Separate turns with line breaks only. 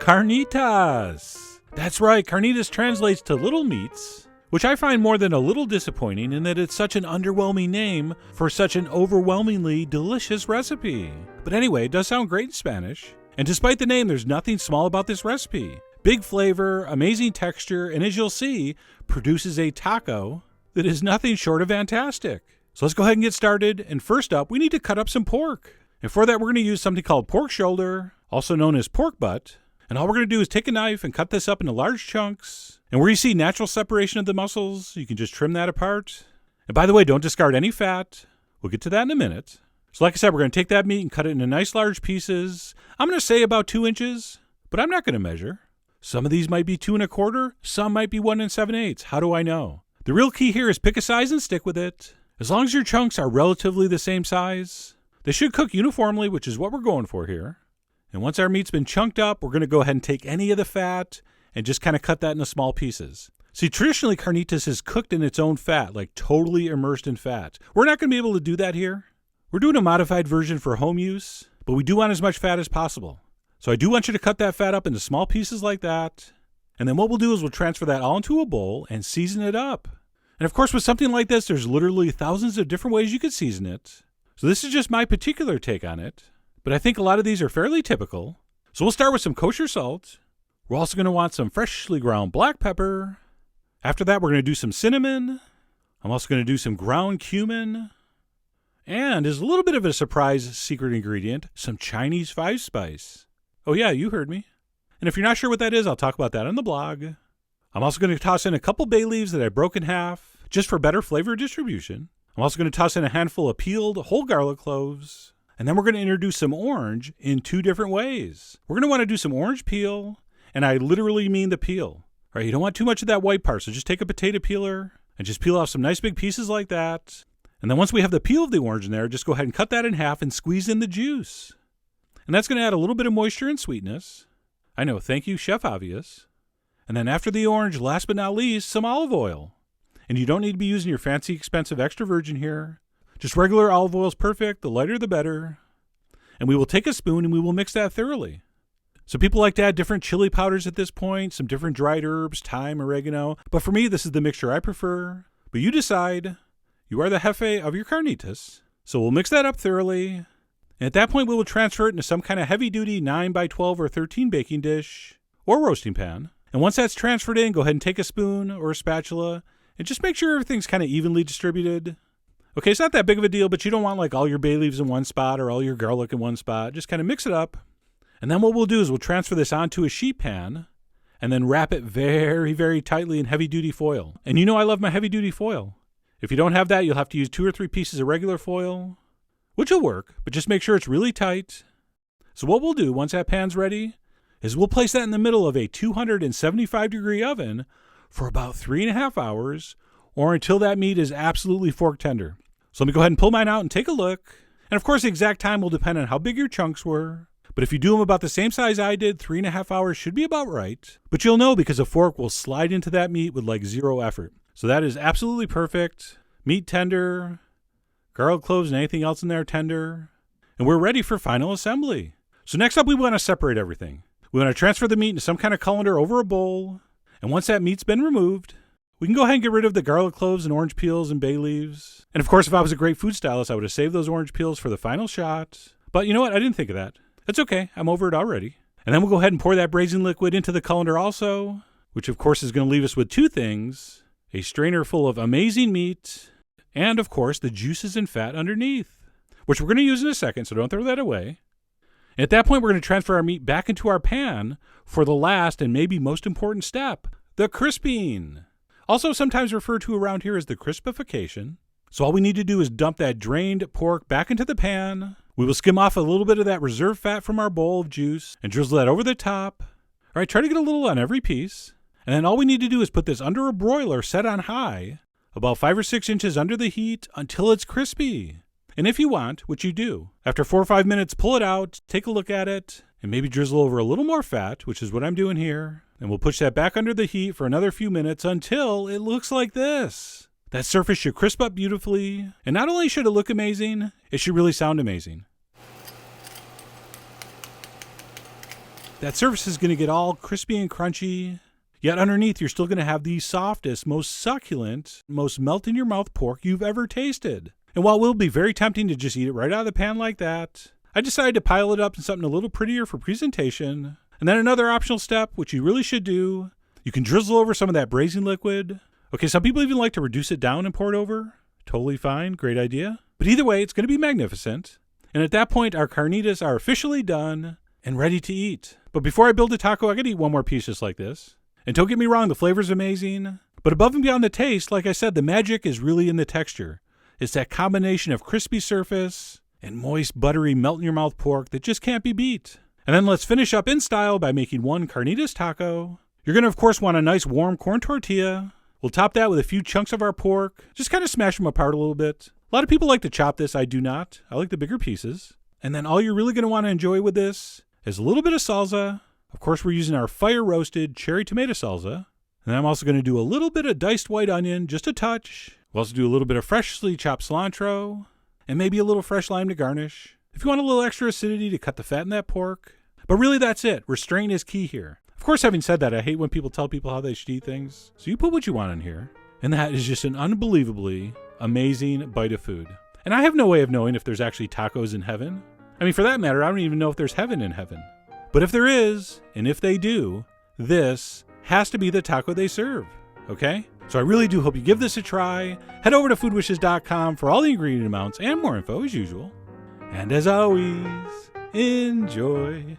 Carnitas! That's right, Carnitas translates to little meats, which I find more than a little disappointing in that it's such an underwhelming name for such an overwhelmingly delicious recipe. But anyway, it does sound great in Spanish. And despite the name, there's nothing small about this recipe. Big flavor, amazing texture, and as you'll see, produces a taco that is nothing short of fantastic. So let's go ahead and get started. And first up, we need to cut up some pork. And for that, we're going to use something called pork shoulder, also known as pork butt. And all we're going to do is take a knife and cut this up into large chunks. And where you see natural separation of the muscles, you can just trim that apart. And by the way, don't discard any fat. We'll get to that in a minute. So like I said, we're going to take that meat and cut it into nice large pieces. I'm going to say about 2 inches, but I'm not going to measure. Some of these might be 2 1/4, some might be 1 7/8. How do I know? The real key here is pick a size and stick with it. As long as your chunks are relatively the same size, they should cook uniformly, which is what we're going for here. And once our meat's been chunked up, we're going to go ahead and take any of the fat and just kind of cut that into small pieces. See, traditionally, carnitas is cooked in its own fat, like totally immersed in fat. We're not going to be able to do that here. We're doing a modified version for home use, but we do want as much fat as possible. So I do want you to cut that fat up into small pieces like that. And then what we'll do is we'll transfer that all into a bowl and season it up. And of course, with something like this, there's literally thousands of different ways you could season it. So this is just my particular take on it. But I think a lot of these are fairly typical. So we'll start with some kosher salt. We're also going to want some freshly ground black pepper. After that, we're going to do some cinnamon. I'm also going to do some ground cumin. And as a little bit of a surprise secret ingredient, some Chinese 5-spice. Oh yeah, you heard me. And if you're not sure what that is, I'll talk about that on the blog. I'm also going to toss in a couple bay leaves that I broke in half, just for better flavor distribution. I'm also going to toss in a handful of peeled whole garlic cloves. And then we're going to introduce some orange in 2 different ways. We're going to want to do some orange peel, and I literally mean the peel. All right, you don't want too much of that white part, so just take a potato peeler and just peel off some nice big pieces like that. And then once we have the peel of the orange in there, just go ahead and cut that in half and squeeze in the juice. And that's going to add a little bit of moisture and sweetness. I know, thank you, Chef Obvious. And then after the orange, last but not least, some olive oil. And you don't need to be using your fancy, expensive extra virgin here. Just regular olive oil is perfect, the lighter the better. And we will take a spoon and we will mix that thoroughly. So people like to add different chili powders at this point, some different dried herbs, thyme, oregano. But for me, this is the mixture I prefer. But you decide. You are the jefe of your carnitas. So we'll mix that up thoroughly. And at that point, we will transfer it into some kind of heavy-duty 9x12 or 13 baking dish or roasting pan. And once that's transferred in, go ahead and take a spoon or a spatula and just make sure everything's kind of evenly distributed. Okay, it's not that big of a deal, but you don't want like all your bay leaves in one spot or all your garlic in one spot. Just kind of mix it up. And then what we'll do is we'll transfer this onto a sheet pan and then wrap it very, very tightly in heavy-duty foil. And you know I love my heavy-duty foil. If you don't have that, you'll have to use 2 or 3 pieces of regular foil, which will work, but just make sure it's really tight. So what we'll do once that pan's ready is we'll place that in the middle of a 275-degree oven for about 3.5 hours or until that meat is absolutely fork tender. So let me go ahead and pull mine out and take a look. And of course, the exact time will depend on how big your chunks were. But if you do them about the same size I did, 3.5 hours should be about right. But you'll know because a fork will slide into that meat with like 0 effort. So that is absolutely perfect. Meat tender, garlic cloves and anything else in there tender. And we're ready for final assembly. So next up, we want to separate everything. We want to transfer the meat into some kind of colander over a bowl. And once that meat's been removed, we can go ahead and get rid of the garlic cloves and orange peels and bay leaves. And of course, if I was a great food stylist, I would have saved those orange peels for the final shot. But you know what? I didn't think of that. That's okay. I'm over it already. And then we'll go ahead and pour that braising liquid into the colander also, which of course is going to leave us with 2 things. A strainer full of amazing meat, and of course the juices and fat underneath, which we're going to use in a second, so don't throw that away. And at that point, we're going to transfer our meat back into our pan for the last and maybe most important step, the crisping. Also sometimes referred to around here as the crispification. So all we need to do is dump that drained pork back into the pan. We will skim off a little bit of that reserve fat from our bowl of juice and drizzle that over the top. All right, try to get a little on every piece. And then all we need to do is put this under a broiler set on high, about 5 or 6 inches under the heat until it's crispy. And if you want, which you do, after 4 or 5 minutes, pull it out, take a look at it, and maybe drizzle over a little more fat, which is what I'm doing here. And we'll push that back under the heat for another few minutes until it looks like this. That surface should crisp up beautifully. And not only should it look amazing, it should really sound amazing. That surface is going to get all crispy and crunchy, yet underneath you're still going to have the softest, most succulent, most melt-in-your-mouth pork you've ever tasted. And while it will be very tempting to just eat it right out of the pan like that, I decided to pile it up in something a little prettier for presentation. And then another optional step, which you really should do, you can drizzle over some of that braising liquid. Okay, some people even like to reduce it down and pour it over. Totally fine, great idea. But either way, it's going to be magnificent. And at that point, our carnitas are officially done and ready to eat. But before I build a taco, I gotta eat one more piece just like this. And don't get me wrong, the flavor's amazing. But above and beyond the taste, like I said, the magic is really in the texture. It's that combination of crispy surface and moist, buttery, melt-in-your-mouth pork that just can't be beat. And then let's finish up in style by making one carnitas taco. You're going to, of course, want a nice warm corn tortilla. We'll top that with a few chunks of our pork. Just kind of smash them apart a little bit. A lot of people like to chop this. I do not. I like the bigger pieces. And then all you're really going to want to enjoy with this is a little bit of salsa. Of course, we're using our fire-roasted cherry tomato salsa. And then I'm also going to do a little bit of diced white onion, just a touch. We'll also do a little bit of freshly chopped cilantro. And maybe a little fresh lime to garnish. If you want a little extra acidity to cut the fat in that pork. But really, that's it. Restraint is key here. Of course, having said that, I hate when people tell people how they should eat things. So you put what you want in here. And that is just an unbelievably amazing bite of food. And I have no way of knowing if there's actually tacos in heaven. I mean, for that matter, I don't even know if there's heaven in heaven. But if there is, and if they do, this has to be the taco they serve, okay? So I really do hope you give this a try. Head over to foodwishes.com for all the ingredient amounts and more info as usual. And as always, enjoy.